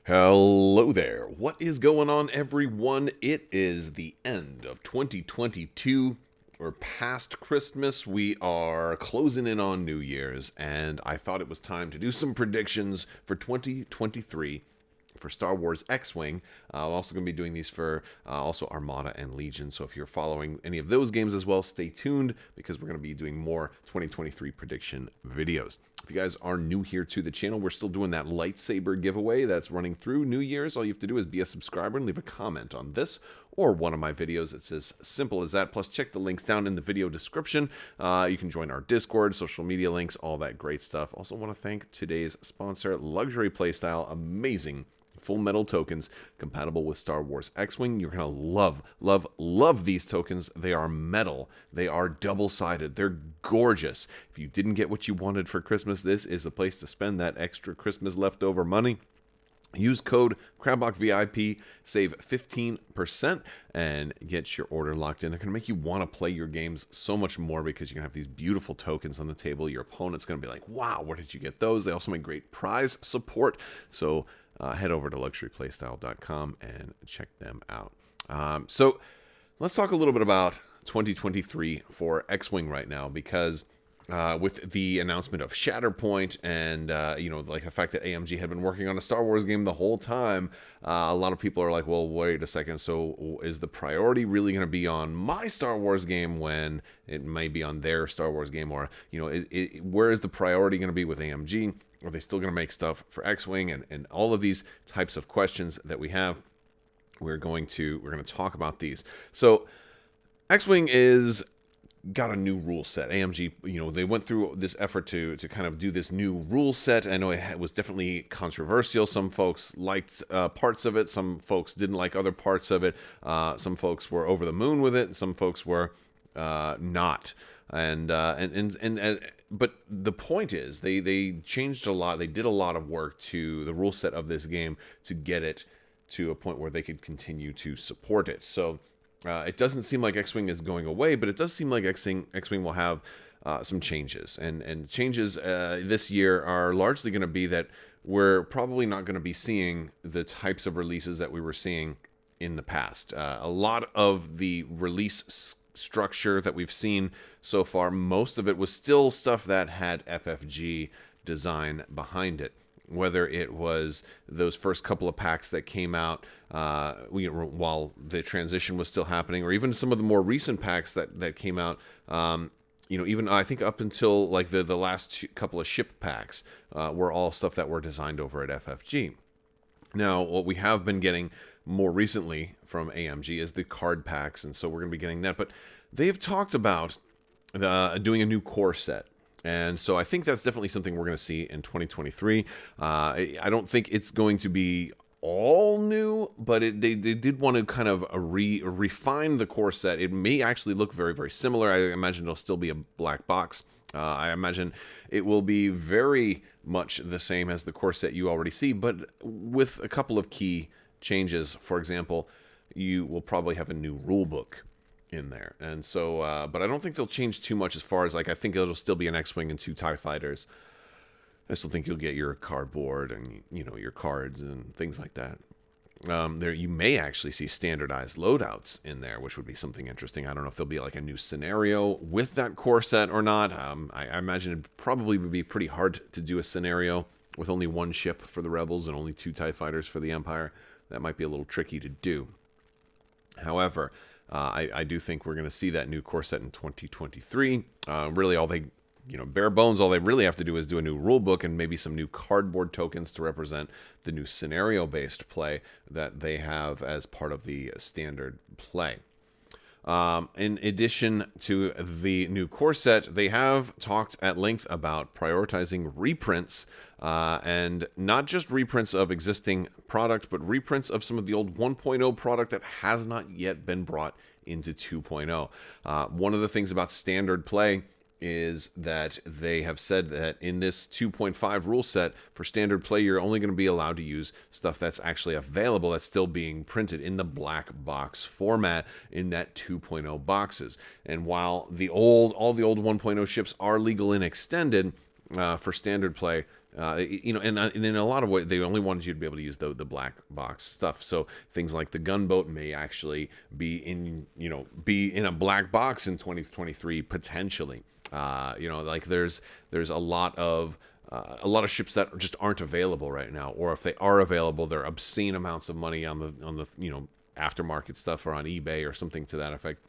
Hello there. What is going on, everyone? It is the end of 2022. We're past Christmas. We are closing in on New Year's, and I thought it was time to do some predictions for 2023 for Star Wars X-Wing. I'm also going to be doing these for also Armada and Legion. So if you're following any of those games as well, stay tuned because we're going to be doing more 2023 prediction videos. If you guys are new here to the channel, we're still doing that lightsaber giveaway that's running through New Year's. All you have to do is be a subscriber and leave a comment on this or one of my videos. It's as simple as that. Plus, check the links down in the video description. You can join our Discord, social media links, all that great stuff. Also want to thank today's sponsor, Luxury Playstyle. Amazing full metal tokens compatible with Star Wars X-Wing. You're going to love these tokens. They are metal. They are double-sided. They're gorgeous. If you didn't get what you wanted for Christmas, this is a place to spend that extra Christmas leftover money. Use code Crabbok VIP, save 15%, and get your order locked in. They're going to make you want to play your games so much more because you're going to have these beautiful tokens on the table. Your opponent's going to be like, wow, where did you get those? They also make great prize support. So head over to luxuryplaystyle.com and check them out. So let's talk a little bit about 2023 for X-Wing right now, because with the announcement of Shatterpoint and, like the fact that AMG had been working on a Star Wars game the whole time, a lot of people are like, well, wait a second. So is the priority really going to be on my Star Wars game when it may be on their Star Wars game? Or, where is the priority going to be with AMG? Are they still going to make stuff for X-Wing? And all of these types of questions that we have, we're going to talk about these. So X-Wing is got a new rule set. AMG, they went through this effort to kind of do this new rule set. I know it was definitely controversial. Some folks liked parts of it. Some folks didn't like other parts of it. Some folks were over the moon with it. Some folks were not. But the point is, they changed a lot. They did a lot of work to the rule set of this game to get it to a point where they could continue to support it. So it doesn't seem like X-Wing is going away, but it does seem like X-Wing will have some changes. And changes this year are largely going to be that we're probably not going to be seeing the types of releases that we were seeing in the past. A lot of the release structure that we've seen so far, most of it was still stuff that had FFG design behind it. Whether it was those first couple of packs that came out while the transition was still happening, or even some of the more recent packs that came out, even I think up until like the last couple of ship packs were all stuff that were designed over at FFG. Now, what we have been getting more recently from AMG is the card packs, and so we're going to be getting that. But they've talked about doing a new core set. And so I think that's definitely something we're going to see in 2023. I don't think it's going to be all new, but they did want to kind of refine the core set. It may actually look very, very similar. I imagine it'll still be a black box. I imagine it will be very much the same as the core set you already see, but with a couple of key changes. For example, you will probably have a new rule book in there, and so but I don't think they'll change too much as far as, like, I think it'll still be an X-Wing and 2 TIE fighters. I still think you'll get your cardboard and your cards and things like that. There you may actually see standardized loadouts in there, which would be something interesting. I don't know if there'll be like a new scenario with that core set or not. I imagine it probably would be pretty hard to do a scenario with only 1 ship for the Rebels and only 2 TIE fighters for the Empire. That might be a little tricky to do. However, I do think we're going to see that new core set in 2023. Really, all they, bare bones, all they really have to do is do a new rule book and maybe some new cardboard tokens to represent the new scenario-based play that they have as part of the standard play. In addition to the new core set, they have talked at length about prioritizing reprints, and not just reprints of existing product, but reprints of some of the old 1.0 product that has not yet been brought into 2.0. One of the things about standard play is that they have said that in this 2.5 rule set for standard play, you're only going to be allowed to use stuff that's actually available, that's still being printed in the black box format in that 2.0 boxes. And while all the old 1.0 ships are legal and extended, for standard play. And in a lot of ways, they only wanted you to be able to use the black box stuff. So things like the gunboat may actually be in a black box in 2023 potentially. Like there's a lot of ships that just aren't available right now, or if they are available, they're obscene amounts of money on the aftermarket stuff or on eBay or something to that effect,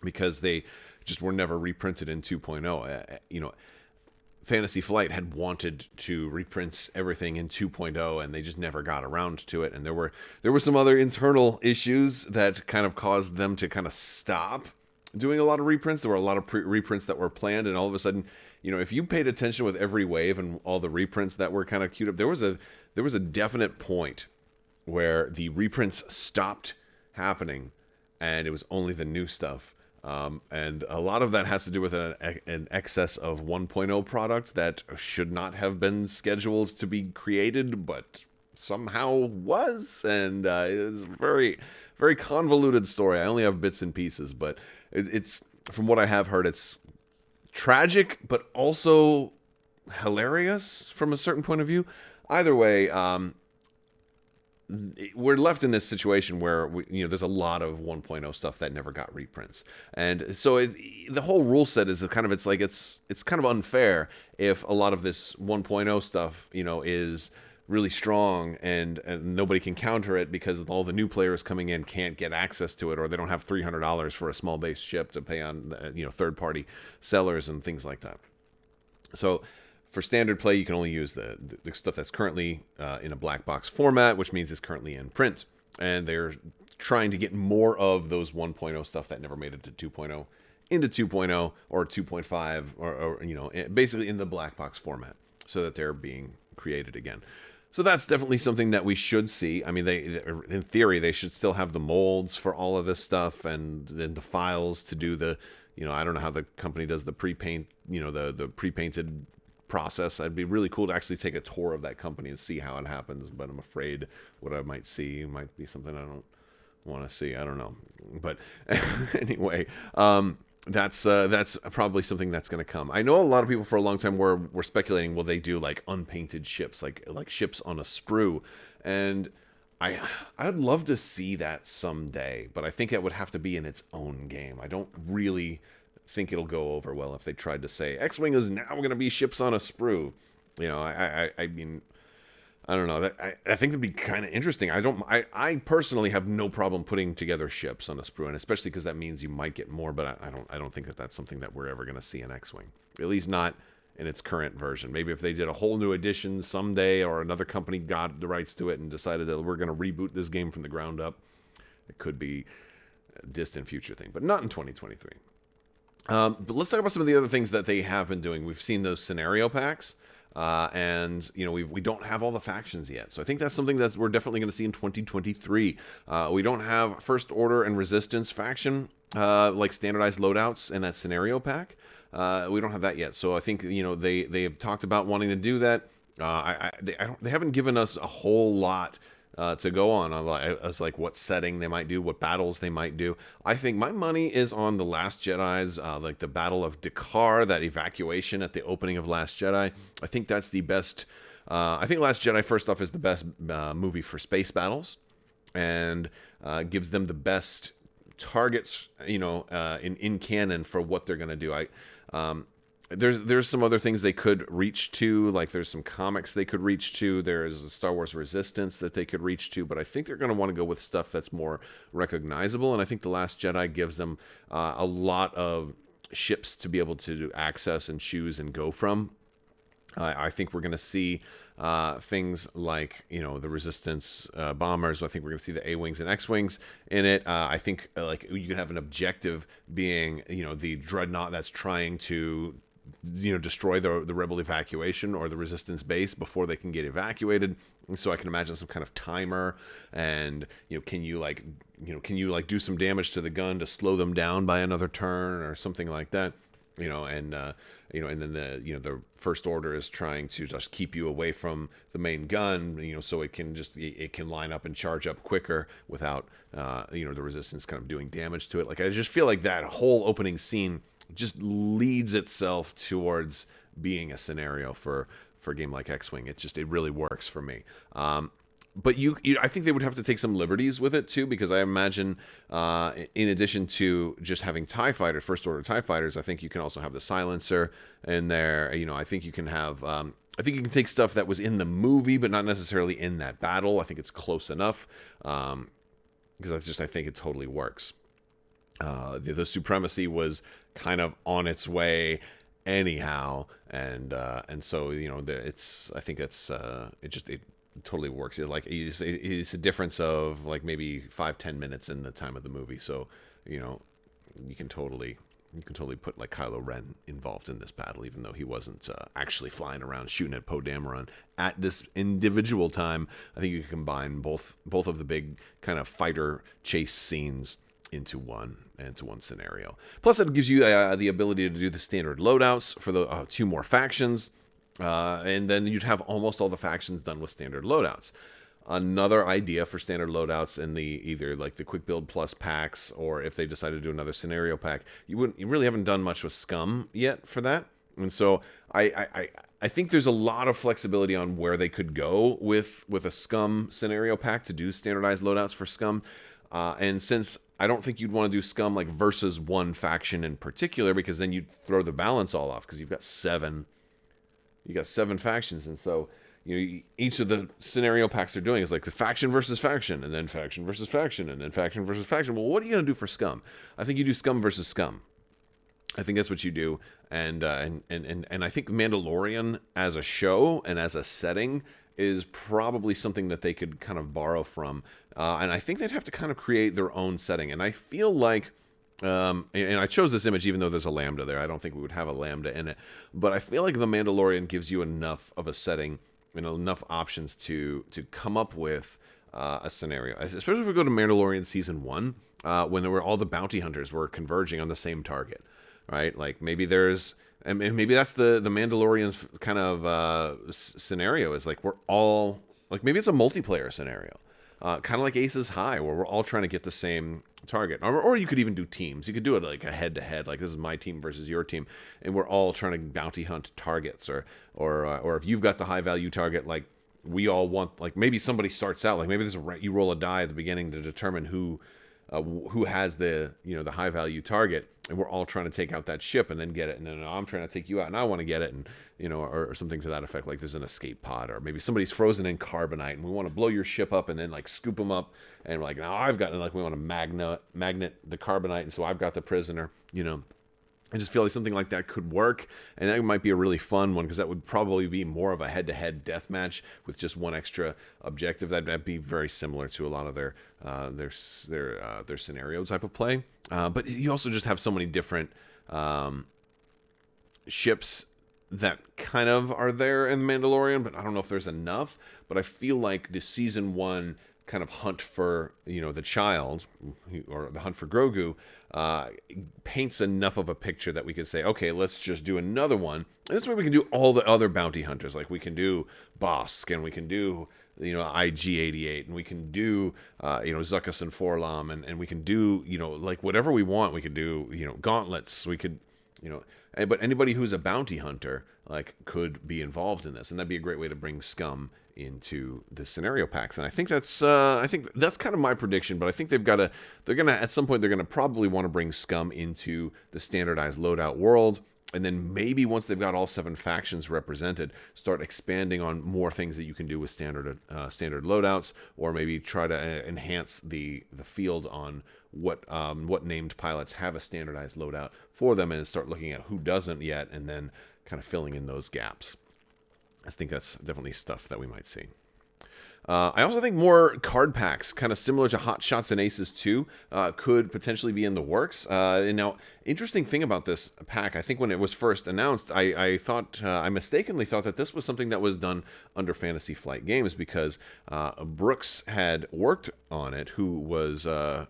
because they just were never reprinted in 2.0. Fantasy Flight had wanted to reprint everything in 2.0, and they just never got around to it. And there were some other internal issues that kind of caused them to kind of stop doing a lot of reprints. There were a lot of reprints that were planned, and all of a sudden, if you paid attention with every wave and all the reprints that were kind of queued up, there was a definite point where the reprints stopped happening, and it was only the new stuff. And a lot of that has to do with an excess of 1.0 products that should not have been scheduled to be created, but somehow was. And it was a very, very convoluted story. I only have bits and pieces, but it's from what I have heard, it's tragic, but also hilarious from a certain point of view. Either way, we're left in this situation where there's a lot of 1.0 stuff that never got reprints, and so the whole rule set is it's kind of unfair if a lot of this 1.0 stuff is really strong and nobody can counter it because all the new players coming in can't get access to it, or they don't have $300 for a small base ship to pay on third party sellers and things like that. So for standard play, you can only use the stuff that's currently in a black box format, which means it's currently in print. And they're trying to get more of those 1.0 stuff that never made it to 2.0 into 2.0 or 2.5 or basically in the black box format, so that they're being created again. So that's definitely something that we should see. I mean, in theory, they should still have the molds for all of this stuff and then the files to do the, I don't know how the company does the pre-paint, the pre-painted process. It'd be really cool to actually take a tour of that company and see how it happens, but I'm afraid what I might see might be something I don't want to see. I don't know, but anyway, that's probably something that's going to come. I know a lot of people for a long time were speculating, will they do like unpainted ships, like ships on a sprue, and I'd love to see that someday, but I think it would have to be in its own game. I don't really think it'll go over well if they tried to say X-Wing is now going to be ships on a sprue. I mean, I don't know. I think it'd be kind of interesting. I personally have no problem putting together ships on a sprue, and especially because that means you might get more. But I don't think that's something that we're ever going to see in X-Wing, at least not in its current version. Maybe if they did a whole new edition someday, or another company got the rights to it and decided that we're going to reboot this game from the ground up, it could be a distant future thing, but not in 2023. But let's talk about some of the other things that they have been doing. We've seen those scenario packs, and we don't have all the factions yet. So I think that's something that we're definitely going to see in 2023. We don't have First Order and Resistance faction, like standardized loadouts in that scenario pack. We don't have that yet. So I think they have talked about wanting to do that. They haven't given us a whole lot to go on as like what setting they might do, what battles they might do. I think my money is on the Last Jedi's, like the Battle of Dakar, that evacuation at the opening of Last Jedi. I think that's the best. I think Last Jedi, first off, is the best movie for space battles, and gives them the best targets, in canon for what they're gonna do. There's some other things they could reach to, like there's some comics they could reach to. There's a Star Wars Resistance that they could reach to, but I think they're going to want to go with stuff that's more recognizable, and I think The Last Jedi gives them a lot of ships to be able to access and choose and go from. I think we're going to see things like, the Resistance bombers. I think we're going to see the A-Wings and X-Wings in it. I think like you could have an objective being, the dreadnought that's trying to destroy the rebel evacuation or the Resistance base before they can get evacuated. And so I can imagine some kind of timer, and can you do some damage to the gun to slow them down by another turn or something like that. And then the First Order is trying to just keep you away from the main gun, so it can line up and charge up quicker without the Resistance kind of doing damage to it. Like, I just feel like that whole opening scene just leads itself towards being a scenario for a game like X-Wing. It really works for me. But I think they would have to take some liberties with it too, because I imagine, in addition to just having TIE Fighter, First Order TIE Fighters, I think you can also have the silencer in there. I think you can have, I think you can take stuff that was in the movie, but not necessarily in that battle. I think it's close enough, because I think it totally works. The Supremacy was kind of on its way anyhow, and so I think it totally works. It's a difference of like maybe 5-10 minutes in the time of the movie. So you can totally put like Kylo Ren involved in this battle, even though he wasn't actually flying around shooting at Poe Dameron at this individual time. I think you can combine both of the big kind of fighter chase scenes into one scenario. Plus, it gives you the ability to do the standard loadouts for the 2 more factions. And then you'd have almost all the factions done with standard loadouts. Another idea for standard loadouts in either like the quick build plus packs, or if they decide to do another scenario pack, you really haven't done much with Scum yet for that. And so I think there's a lot of flexibility on where they could go with a Scum scenario pack to do standardized loadouts for Scum. And since I don't think you'd want to do Scum like versus one faction in particular, because then you'd throw the balance all off, because you've got 7 factions, and so each of the scenario packs they're doing is like the faction versus faction, and then faction versus faction, and then faction versus faction. Well, what are you going to do for Scum? I think you do Scum versus Scum. I think that's what you do, and I think Mandalorian as a show and as a setting is probably something that they could kind of borrow from, and I think they'd have to kind of create their own setting. And I feel like, and I chose this image even though there's a Lambda there. I don't think we would have a Lambda in it, but I feel like The Mandalorian gives you enough of a setting and enough options to come up with a scenario. Especially if we go to Mandalorian Season 1, when all the bounty hunters were converging on the same target, right? Like maybe maybe that's the Mandalorian's kind of scenario, is like we're all, like maybe it's a multiplayer scenario. Kind of like Aces High, where we're all trying to get the same target. Or you could even do teams. You could do it like a head-to-head, like this is my team versus your team, and we're all trying to bounty hunt targets. Or if you've got the high-value target, like we all want, like maybe somebody starts out, like maybe you roll a die at the beginning to determine who has the the high-value target, and we're all trying to take out that ship and then get it, and then I'm trying to take you out and I want to get it, and or something to that effect. Like there's an escape pod, or maybe somebody's frozen in carbonite and we want to blow your ship up and then like scoop them up, and we're like, now I've got, like we want to magnet the carbonite, and so I've got the prisoner. I just feel like something like that could work, and that might be a really fun one, because that would probably be more of a head-to-head death match with just one extra objective. That'd be very similar to a lot of their scenario type of play. But you also just have so many different ships that kind of are there in Mandalorian, but I don't know if there's enough. But I feel like the Season 1 kind of hunt for the child, or the hunt for Grogu, paints enough of a picture that we could say, okay, let's just do another one, and this way we can do all the other bounty hunters. Like we can do Bosk, and we can do IG-88, and we can do Zuckuss and Forlom, and we can do like whatever we want. We could do gauntlets. We could but anybody who's a bounty hunter like could be involved in this, and that'd be a great way to bring Scum into the scenario packs. And I think that's kind of my prediction, but I think they're gonna at some point they're gonna probably want to bring Scum into the standardized loadout world, and then maybe once they've got all 7 factions represented, start expanding on more things that you can do with standard loadouts, or maybe try to enhance the field on what named pilots have a standardized loadout for them, and start looking at who doesn't yet, and then kind of filling in those gaps. I think that's definitely stuff that we might see. I also think more card packs, kind of similar to Hot Shots and Aces 2, could potentially be in the works. And now, interesting thing about this pack, I think when it was first announced, I mistakenly thought that this was something that was done under Fantasy Flight Games, because Brooks had worked on it, who was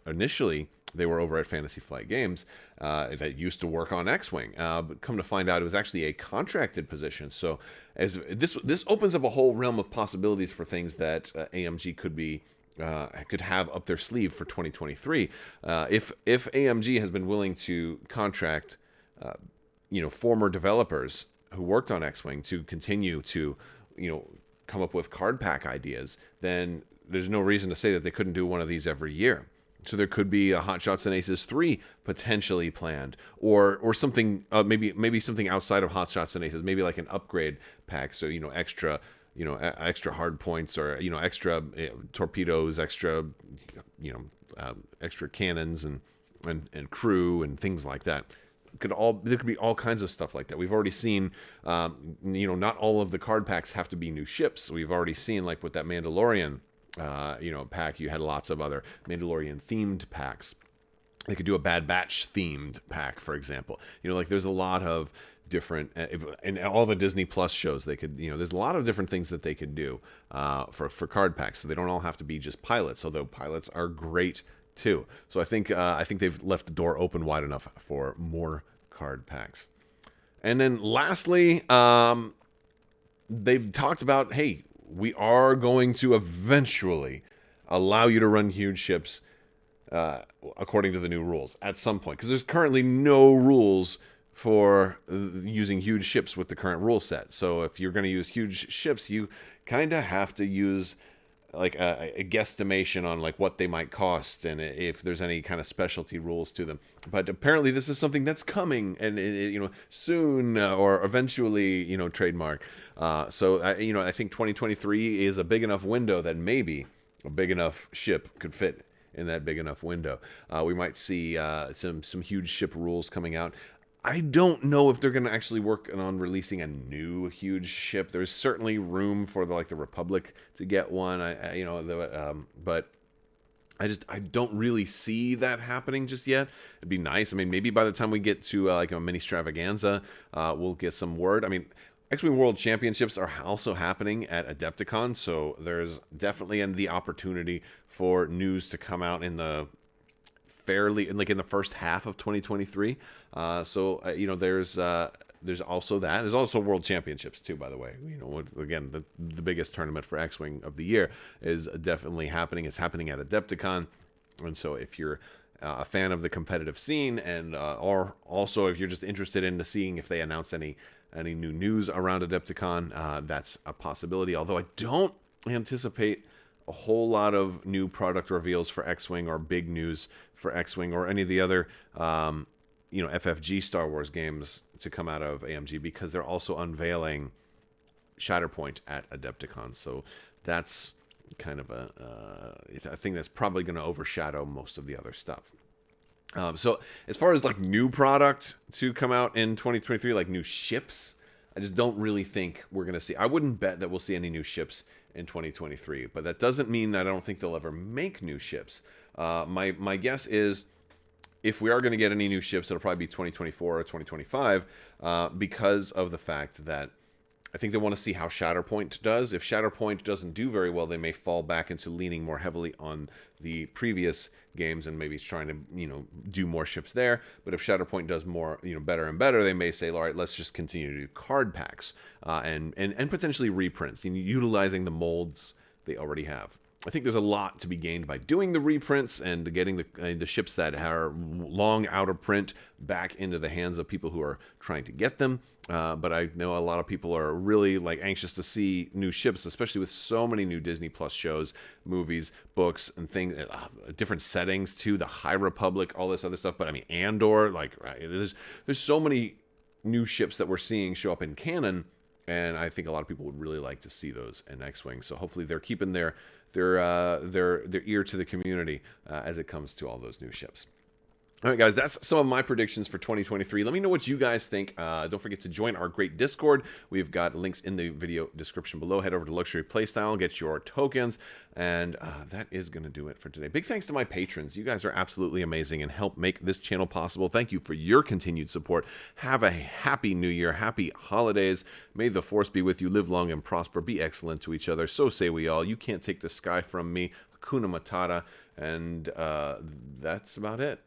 initially, they were over at Fantasy Flight Games, that used to work on X-Wing. But come to find out, it was actually a contracted position. So as this opens up a whole realm of possibilities for things that AMG could have up their sleeve for 2023. If AMG has been willing to contract former developers who worked on X-Wing to continue to, come up with card pack ideas, then there's no reason to say that they couldn't do one of these every year. So there could be a Hot Shots and Aces 3 potentially planned, or something, maybe something outside of Hot Shots and Aces, maybe like an upgrade pack. So extra, extra hard points, or extra torpedoes, extra, extra cannons and crew and things like that. There could be all kinds of stuff like that. We've already seen, not all of the card packs have to be new ships. We've already seen, like with that Mandalorian, pack, you had lots of other Mandalorian themed packs. They could do a Bad Batch themed pack, for example. There's a lot of different, and all the Disney Plus shows, they could, there's a lot of different things that they could do for card packs. So they don't all have to be just pilots, although pilots are great too. So I think they've left the door open wide enough for more card packs. And then lastly, they've talked about, hey, we are going to eventually allow you to run huge ships according to the new rules at some point, because there's currently no rules for using huge ships with the current rule set. So if you're going to use huge ships, you kind of have to use like a guesstimation on like what they might cost and if there's any kind of specialty rules to them. But apparently this is something that's coming, and soon or eventually, trademark. So I think 2023 is a big enough window that maybe a big enough ship could fit in that big enough window. We might see some huge ship rules coming out. I don't know if they're going to actually work on releasing a new huge ship. There's certainly room for the Republic to get one. But I don't really see that happening just yet. It'd be nice. I mean, maybe by the time we get to like a mini extravaganza, we'll get some word. I mean, X-Wing World Championships are also happening at Adepticon, so there's definitely the opportunity for news to come out in the in the first half of 2023. There's also that. There's also World Championships too, by the way. Again, the biggest tournament for X-Wing of the year is definitely happening. It's happening at Adepticon, and so if you're a fan of the competitive scene, and or also if you're just interested in seeing if they announce any new news around Adepticon, that's a possibility. Although I don't anticipate a whole lot of new product reveals for X-Wing, or big news for X-Wing, or any of the other FFG Star Wars games to come out of AMG, because they're also unveiling Shatterpoint at Adepticon. So that's kind of a thing that's probably going to overshadow most of the other stuff. So as far as like new product to come out in 2023, like new ships, I just don't really think we're going to see. I wouldn't bet that we'll see any new ships in 2023, but that doesn't mean that I don't think they'll ever make new ships. My guess is, if we are going to get any new ships, it'll probably be 2024 or 2025, because of the fact that I think they want to see how Shatterpoint does. If Shatterpoint doesn't do very well, they may fall back into leaning more heavily on the previous games and maybe trying to, do more ships there. But if Shatterpoint does more, better and better, they may say, all right, let's just continue to do card packs and potentially reprints, utilizing the molds they already have. I think there's a lot to be gained by doing the reprints and getting the ships that are long out of print back into the hands of people who are trying to get them. But I know a lot of people are really anxious to see new ships, especially with so many new Disney Plus shows, movies, books, and things, different settings too. The High Republic, all this other stuff. But I mean, Andor, there's so many new ships that we're seeing show up in canon. And I think a lot of people would really like to see those in X-Wing. So hopefully they're keeping their ear to the community as it comes to all those new ships. All right, guys, that's some of my predictions for 2023. Let me know what you guys think. Don't forget to join our great Discord. We've got links in the video description below. Head over to Luxury Playstyle, get your tokens, and that is going to do it for today. Big thanks to my patrons. You guys are absolutely amazing and help make this channel possible. Thank you for your continued support. Have a happy new year. Happy holidays. May the force be with you. Live long and prosper. Be excellent to each other. So say we all. You can't take the sky from me. Hakuna Matata. And that's about it.